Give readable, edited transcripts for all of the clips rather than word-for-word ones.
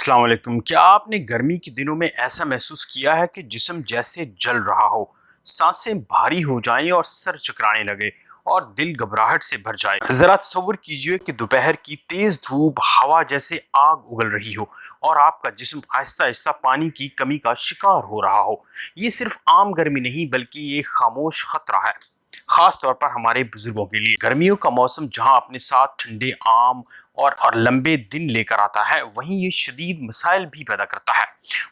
अस्सलाम वालेकुम। क्या आपने गर्मी के दिनों में ऐसा महसूस किया है कि जिस्म जैसे जल रहा हो, सांसें भारी हो जाएं और सर चकराने लगे और दिल घबराहट से भर जाए? जरा तसव्वुर कीजिए कि दोपहर की तेज धूप हवा जैसे आग उगल रही हो और आपका जिस्म आहिस्ता आहिस्ता पानी की कमी का शिकार हो रहा हो। ये सिर्फ आम गर्मी नहीं बल्कि ये खामोश खतरा है, खास तौर पर हमारे बुजुर्गों के लिए। गर्मियों का मौसम जहां अपने साथ ठंडे आम और लंबे दिन लेकर आता है, वहीं ये शदीद मसाइल भी पैदा करता है।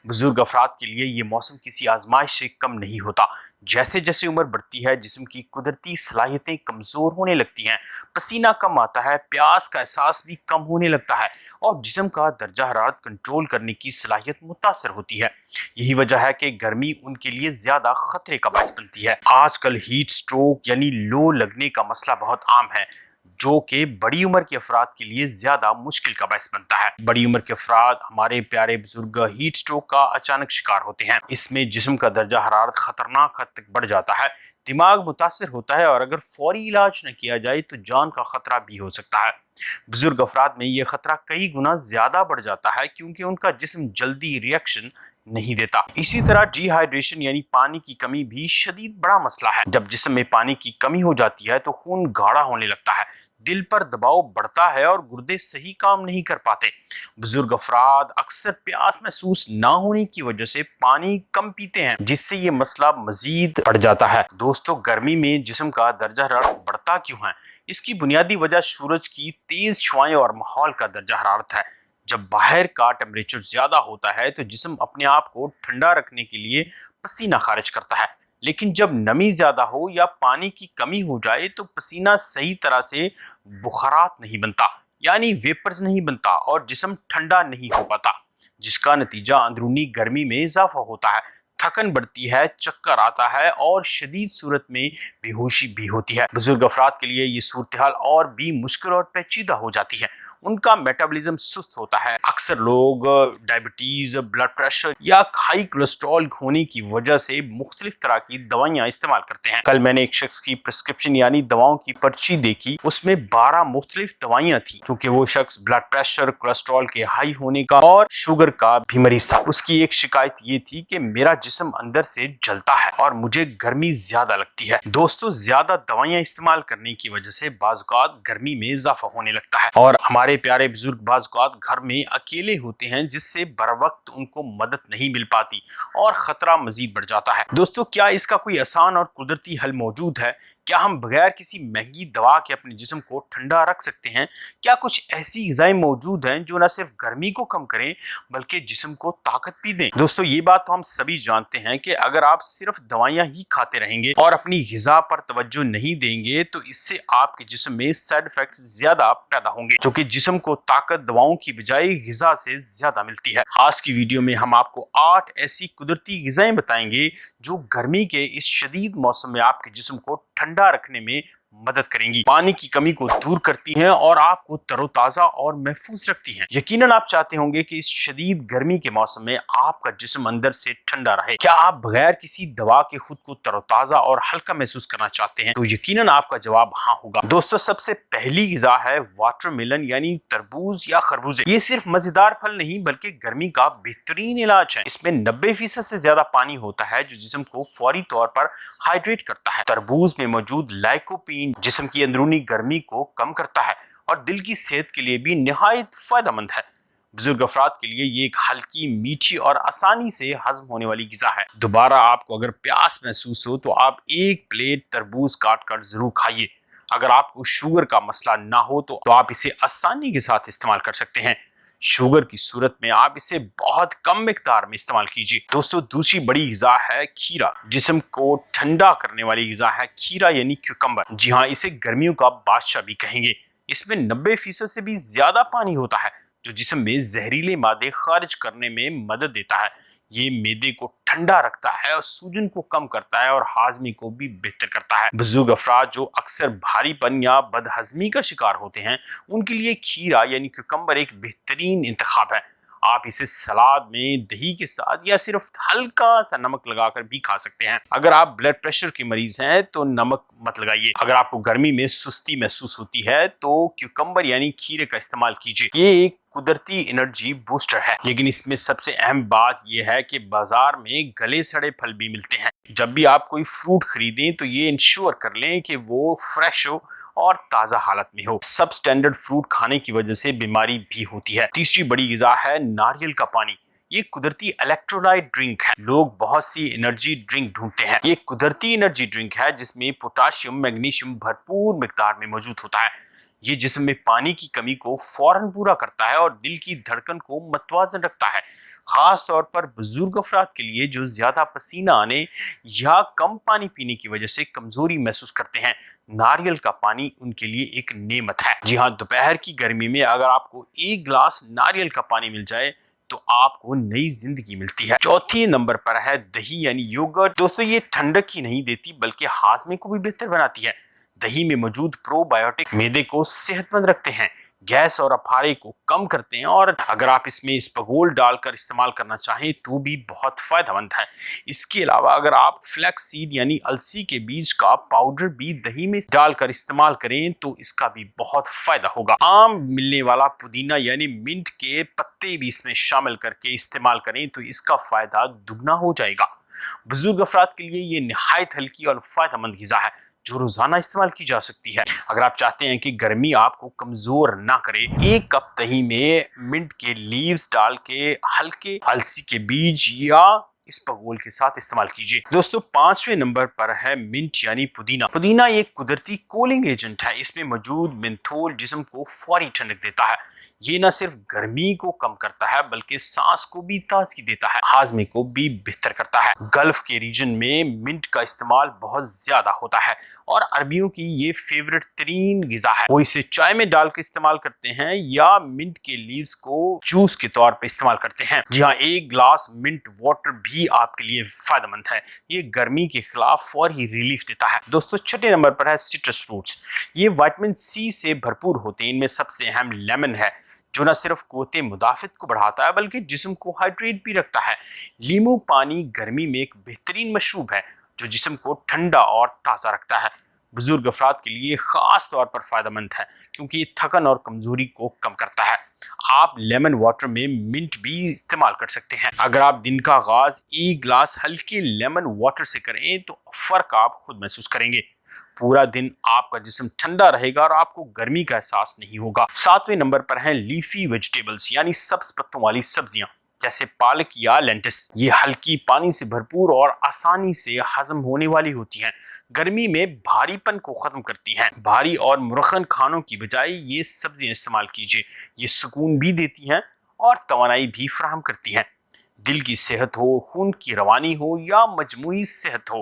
बुजुर्ग अफराद के लिए ये मौसम किसी आजमाइश से कम नहीं होता। जैसे जैसे उम्र बढ़ती है, जिस्म की कुदरती सलाहियतें कमजोर होने लगती हैं, पसीना कम आता है, प्यास का एहसास भी कम होने लगता है और जिस्म का दर्जा हरारत कंट्रोल करने की सलाहियत मुतासर होती है। यही वजह है कि गर्मी उनके लिए ज्यादा खतरे का बायस बनती है। आजकल हीट स्ट्रोक यानी लो लगने का मसला बहुत आम है, जो कि बड़ी उम्र के अफराद के लिए ज्यादा मुश्किल का बायस बनता है। बड़ी उम्र के अफराद, हमारे प्यारे बुजुर्ग, हीट स्ट्रोक का अचानक शिकार होते हैं। इसमें जिस्म का दर्जा हरारत खतरनाक हद तक बढ़ जाता है, दिमाग मुतासर होता है और अगर फौरी इलाज न किया जाए तो जान का खतरा भी हो सकता है। बुजुर्ग अफराद में यह खतरा कई गुना ज्यादा बढ़ जाता है क्योंकि उनका जिस्म जल्दी रिएक्शन नहीं देता। इसी तरह डिहाइड्रेशन यानी पानी की कमी भी शदीद बड़ा मसला है। जब जिस्म में पानी की कमी हो जाती है तो खून गाढ़ा होने लगता है, दिल पर दबाव बढ़ता है और गुर्दे सही काम नहीं कर पाते। बुजुर्ग अफराद अक्सर प्यास महसूस ना होने की वजह से पानी कम पीते हैं, जिससे ये मसला मजीद बढ़ जाता है। दोस्तों, गर्मी में जिस्म का दर्जा हरारत बढ़ता क्यों है? इसकी बुनियादी वजह सूरज की तेज छुआएं और माहौल का दर्जा हरारत है। जब बाहर का टेम्परेचर ज्यादा होता है तो जिस्म अपने आप को ठंडा रखने के लिए पसीना खारिज करता है, लेकिन जब नमी ज्यादा हो या पानी की कमी हो जाए तो पसीना सही तरह से बुखारात नहीं बनता, यानी वेपर्स नहीं बनता और जिस्म ठंडा नहीं हो पाता, जिसका नतीजा अंदरूनी गर्मी में इजाफा होता है। थकन बढ़ती है, चक्कर आता है और शदीद सूरत में बेहोशी भी होती है। बुजुर्ग अफराद के लिए ये सूरत हाल और भी मुश्किल और पेचीदा हो जाती है। उनका मेटाबॉलिज्म सुस्त होता है। अक्सर लोग डायबिटीज, ब्लड प्रेशर या हाई कोलेस्ट्रॉल होने की वजह से मुख्तलिफ तरह की दवाइयां इस्तेमाल करते हैं। कल मैंने एक शख्स की प्रिस्क्रिप्शन यानी दवाओं की पर्ची देखी, उसमें 12 मुख्तलिफ दवाइयां थी क्योंकि वो शख्स ब्लड प्रेशर, कोलेस्ट्रॉल के हाई होने का और शुगर का भी मरीज था। उसकी एक शिकायत ये थी कि मेरा जिस्म अंदर से जलता है और मुझे गर्मी ज्यादा लगती है। दोस्तों, ज्यादा दवाइयां इस्तेमाल करने की वजह से बाज़-औक़ात गर्मी में इजाफा होने लगता है और हमारे प्यारे बुजुर्ग बाज़-औक़ात घर में अकेले होते हैं, जिससे बर वक्त उनको मदद नहीं मिल पाती और खतरा मजीद बढ़ जाता है। दोस्तों, क्या इसका कोई आसान और कुदरती हल मौजूद है? क्या हम बगैर किसी महंगी दवा के अपने जिस्म को ठंडा रख सकते हैं? क्या कुछ ऐसी ग़िज़ाएं मौजूद हैं जो न सिर्फ गर्मी को कम करें बल्कि जिस्म को ताकत भी दें? दोस्तों, ये बात तो हम सभी जानते हैं कि अगर आप सिर्फ दवाइयाँ ही खाते रहेंगे और अपनी ग़िज़ा पर तवज्जो नहीं देंगे तो इससे आपके जिस्म में साइड इफेक्ट्स ज्यादा पैदा होंगे, जो कि जिस्म को ताकत दवाओं की बजाय ग़िज़ा से ज्यादा मिलती है। आज की वीडियो में हम आपको 8 ऐसी कुदरती ग़िज़ाएं बताएंगे जो गर्मी के इस शदीद मौसम में आपके जिस्म को ठंडा रखने में मदद करेंगी, पानी की कमी को दूर करती हैं और आपको तरोताजा और महफूज रखती हैं। यकीनन आप चाहते होंगे कि इस शदीद गर्मी के मौसम में आपका जिस्म अंदर से ठंडा रहे। क्या आप बगैर किसी दवा के खुद को तरोताजा और हल्का महसूस करना चाहते हैं? तो यकीनन आपका जवाब हाँ होगा। दोस्तों, सबसे पहली ग़िज़ा है वाटरमेलन यानी तरबूज या खरबूजे। ये सिर्फ मजेदार फल नहीं बल्कि गर्मी का बेहतरीन इलाज है। इसमें 90% से ज्यादा पानी होता है जो जिस्म को फौरी तौर पर हाइड्रेट करता है। तरबूज में मौजूद लाइकोपीन जिस्म की अंदरूनी गर्मी को कम करता है और दिल की सेहत के लिए भी निहायत फायदेमंद है। बुजुर्ग अफराद के लिए ये एक हल्की, मीठी और आसानी से हजम होने वाली ग़िज़ा है। दोबारा आपको अगर प्यास महसूस हो तो आप एक प्लेट तरबूज काट कर जरूर खाइए। अगर आपको शुगर का मसला ना हो तो आप इसे आसानी के साथ इस्तेमाल कर सकते हैं। शुगर की सूरत में आप इसे बहुत कम मिकदार में इस्तेमाल कीजिए। दोस्तों, दूसरी बड़ी ग़िज़ा है खीरा। जिस्म को ठंडा करने वाली ग़िज़ा है खीरा यानी क्यूकम्बर। जी हाँ, इसे गर्मियों का बादशाह भी कहेंगे। इसमें 90% से भी ज्यादा पानी होता है जो जिस्म में जहरीले मादे खारिज करने में मदद देता है। ये मैदे को ठंडा रखता है और सूजन को कम करता है और हाजमे को भी बेहतर करता है। बुजुर्ग अफराद जो अक्सर भारीपन या बदहजमी का शिकार होते हैं, उनके लिए खीरा यानी क्यूकम्बर एक बेहतरीन इंतखाब है। आप इसे सलाद में दही के साथ या सिर्फ हल्का सा नमक लगाकर भी खा सकते हैं। अगर आप ब्लड प्रेशर के मरीज हैं तो नमक मत लगाइए। अगर आपको गर्मी में सुस्ती महसूस होती है तो क्यूकम्बर यानी खीरे का इस्तेमाल कीजिए। ये एक قدرتی انرجی بوسٹر ہے، لیکن اس میں سب سے اہم بات یہ ہے کہ بازار میں گلے سڑے پھل بھی ملتے ہیں۔ جب بھی آپ کوئی فروٹ خریدیں تو یہ انشور کر لیں کہ وہ فریش ہو اور تازہ حالت میں ہو۔ سب سٹینڈرڈ فروٹ کھانے کی وجہ سے بیماری بھی ہوتی ہے۔ تیسری بڑی غذا ہے ناریل کا پانی۔ یہ قدرتی الیکٹرولائٹ ڈرنک ہے۔ لوگ بہت سی انرجی ڈرنک ڈھونڈتے ہیں۔ یہ قدرتی انرجی ڈرنک ہے جس میں پوٹاشیم، میگنیشیم بھرپور مقدار میں موجود ہوتا ہے۔ یہ جسم میں پانی کی کمی کو فوراً پورا کرتا ہے اور دل کی دھڑکن کو متوازن رکھتا ہے، خاص طور پر بزرگ افراد کے لیے جو زیادہ پسینہ آنے یا کم پانی پینے کی وجہ سے کمزوری محسوس کرتے ہیں۔ ناریل کا پانی ان کے لیے ایک نعمت ہے۔ جی ہاں، دوپہر کی گرمی میں اگر آپ کو ایک گلاس ناریل کا پانی مل جائے تو آپ کو نئی زندگی ملتی ہے۔ چوتھی نمبر پر ہے دہی یعنی یوگرٹ۔ دوستو یہ ٹھنڈک ہی نہیں دیتی بلکہ ہاضمے کو بھی بہتر بناتی ہے۔ دہی میں موجود پرو بایوٹک معدے کو صحت مند رکھتے ہیں، گیس اور اپھارے کو کم کرتے ہیں، اور اگر آپ اس میں اسپغول ڈال کر استعمال کرنا چاہیں تو بھی بہت فائدہ مند ہے۔ اس کے علاوہ اگر آپ فلیکس سیڈ یعنی السی کے بیج کا پاؤڈر بھی دہی میں ڈال کر استعمال کریں تو اس کا بھی بہت فائدہ ہوگا۔ عام ملنے والا پودینہ یعنی منٹ کے پتے بھی اس میں شامل کر کے استعمال کریں تو اس کا فائدہ دگنا ہو جائے گا۔ بزرگ افراد کے لیے یہ نہایت ہلکی اور فائدہ مند غذا ہے جو روزانہ استعمال کی جا سکتی ہے۔ اگر آپ چاہتے ہیں کہ گرمی آپ کو کمزور نہ کرے، ایک کپ دہی میں منٹ کے لیوز ڈال کے ہلکے السی کے بیج یا اسپغول کے ساتھ استعمال کیجیے۔ دوستو 5ویں نمبر پر ہے منٹ یعنی پودینہ۔ پودینہ ایک قدرتی کولنگ ایجنٹ ہے۔ اس میں موجود مینتھول جسم کو فوری ٹھنڈک دیتا ہے۔ یہ نہ صرف گرمی کو کم کرتا ہے بلکہ سانس کو بھی تازگی دیتا ہے، ہاضمے کو بھی بہتر کرتا ہے۔ گلف کے ریجن میں منٹ کا استعمال بہت زیادہ ہوتا ہے اور عربیوں کی یہ فیورٹ ترین غذا ہے۔ وہ اسے چائے میں ڈال کے استعمال کرتے ہیں یا منٹ کے لیوز کو جوس کے طور پہ استعمال کرتے ہیں۔ جی ہاں، ایک گلاس منٹ واٹر بھی آپ کے لیے فائدہ مند ہے۔ یہ گرمی کے خلاف فوری ریلیف دیتا ہے۔ دوستو 6 نمبر پر ہے سٹرس فروٹس۔ یہ وٹامن سی سے بھرپور ہوتے ہیں۔ ان میں سب سے اہم لیمن ہے جو نہ صرف قوت مدافعت کو بڑھاتا ہے بلکہ جسم کو ہائیڈریٹ بھی رکھتا ہے۔ لیمو پانی گرمی میں ایک بہترین مشروب ہے جو جسم کو ٹھنڈا اور تازہ رکھتا ہے۔ بزرگ افراد کے لیے خاص طور پر فائدہ مند ہے کیونکہ یہ تھکن اور کمزوری کو کم کرتا ہے۔ آپ لیمن واٹر میں منٹ بھی استعمال کر سکتے ہیں۔ اگر آپ دن کا آغاز ایک گلاس ہلکے لیمن واٹر سے کریں تو فرق آپ خود محسوس کریں گے۔ پورا دن آپ کا جسم ٹھنڈا رہے گا اور آپ کو گرمی کا احساس نہیں ہوگا۔ 7ویں نمبر پر ہیں لیفی ویجیٹیبلز یعنی سبز پتوں والی سبزیاں جیسے پالک یا لینٹس۔ یہ ہلکی پانی سے بھرپور اور آسانی سے ہضم ہونے والی ہوتی ہیں۔ گرمی میں بھاری پن کو ختم کرتی ہیں۔ بھاری اور مرخن کھانوں کی بجائے یہ سبزیاں استعمال کیجیے۔ یہ سکون بھی دیتی ہیں اور توانائی بھی فراہم کرتی ہیں۔ دل کی صحت ہو، خون کی روانی ہو یا مجموعی صحت ہو،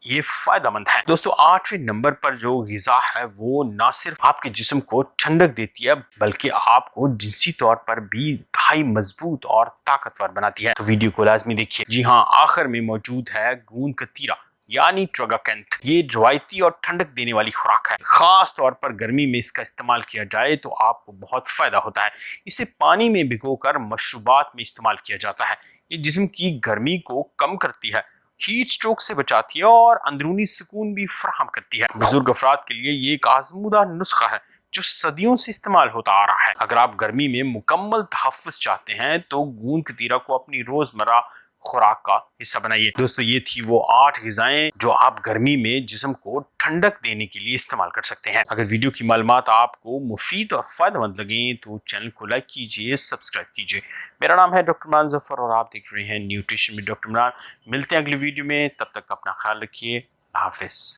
یہ فائدہ مند ہے۔ دوستو 8ویں نمبر پر جو غذا ہے وہ نہ صرف آپ کے جسم کو ٹھنڈک دیتی ہے بلکہ آپ کو جنسی طور پر بھی انتہائی مضبوط اور طاقتور بناتی ہے۔ تو ویڈیو کو لازمی دیکھیے۔ جی ہاں، آخر میں موجود ہے گوند کتیرا یعنی ٹرگاکینتھ۔ یہ روایتی اور ٹھنڈک دینے والی خوراک ہے۔ خاص طور پر گرمی میں اس کا استعمال کیا جائے تو آپ کو بہت فائدہ ہوتا ہے۔ اسے پانی میں بھگو کر مشروبات میں استعمال کیا جاتا ہے۔ یہ جسم کی گرمی کو کم کرتی ہے، ہیٹ سٹروک سے بچاتی ہے اور اندرونی سکون بھی فراہم کرتی ہے۔ بزرگ افراد کے لیے یہ ایک آزمودہ نسخہ ہے جو صدیوں سے استعمال ہوتا آ رہا ہے۔ اگر آپ گرمی میں مکمل تحفظ چاہتے ہیں تو گوند کتیرا کو اپنی روزمرہ خوراک کا حصہ بنائیے۔ دوستو یہ تھی وہ 8 غذائیں جو آپ گرمی میں جسم کو ٹھنڈک دینے کے لیے استعمال کر سکتے ہیں۔ اگر ویڈیو کی معلومات آپ کو مفید اور فائدہ مند لگیں تو چینل کو لائک کیجیے، سبسکرائب کیجیے۔ میرا نام ہے ڈاکٹر عمران ظفر اور آپ دیکھ رہے ہیں نیوٹریشن میں ڈاکٹر عمران۔ ملتے ہیں اگلی ویڈیو میں، تب تک اپنا خیال رکھیے۔ اللہ حافظ۔